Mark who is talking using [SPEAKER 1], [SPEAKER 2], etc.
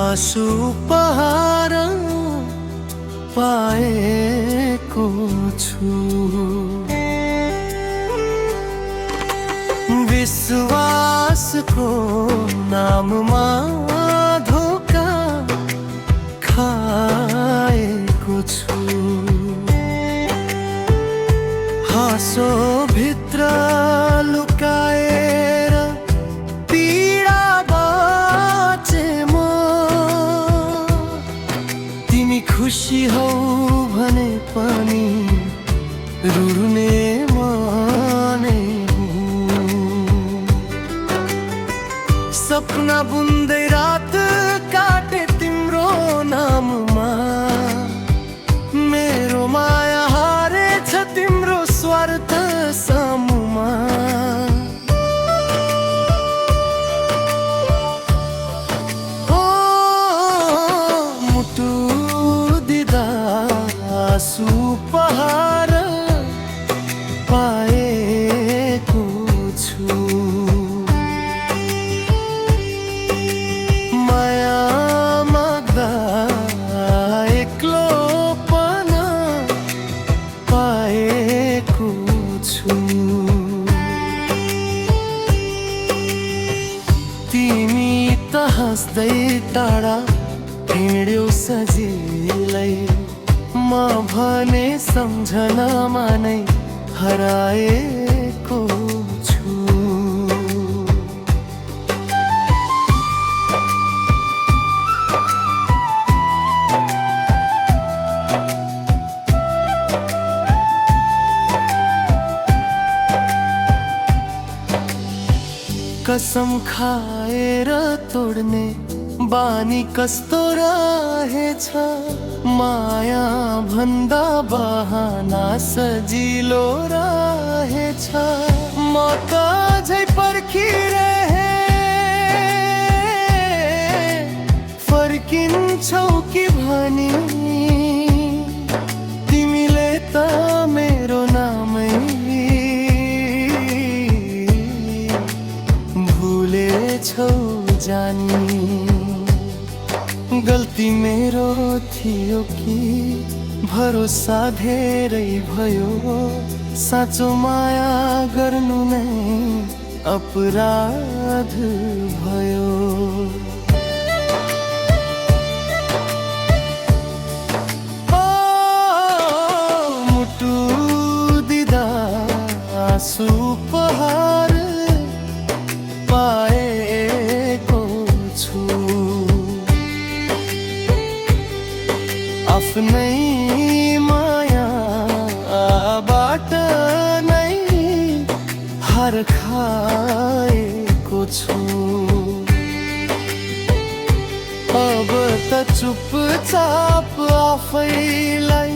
[SPEAKER 1] आँसु उपहार पाएको छु। विश्वासको नाममा धोका खाएको छु। हाँसो भित्र लुकाएर पीडा बाँचे म। तिमी खुसी हौ भने पनि रुने माने हुँ। सपना बुन्दै रात काटे तिम्रो नाममा। मेरो माया हारेछ तिम्रो स्वार्थ सामुमा। ओ मुटु दिदा आँसु उपहार पाएको छु। माया माग्दा एक्लोपना पाएको छु। तिमी त हाँस्दै टाढा हिँड्यौ सजिलै। म भने सम्झनामा नै हराएको छु। कसम खाएर तोड्ने बानी कस्तो रहेछ। माया भन्दा बहाना सजिलो रहेछ। म त झै पर्खिरहे फर्किन्छौ कि भनी। तिमीले त मेरो नामै भुलेछौ जानी। गल्ती मेरो थियो कि भरोसा धेरै भयो। साँचो माया गर्नु नै अपराध भयो। ओ मुटु दिदा आँसु उपहार पाएको छु। आफ्नै मायाबाट नै हार खाएको छु। अब त चुपचाप आफैलाई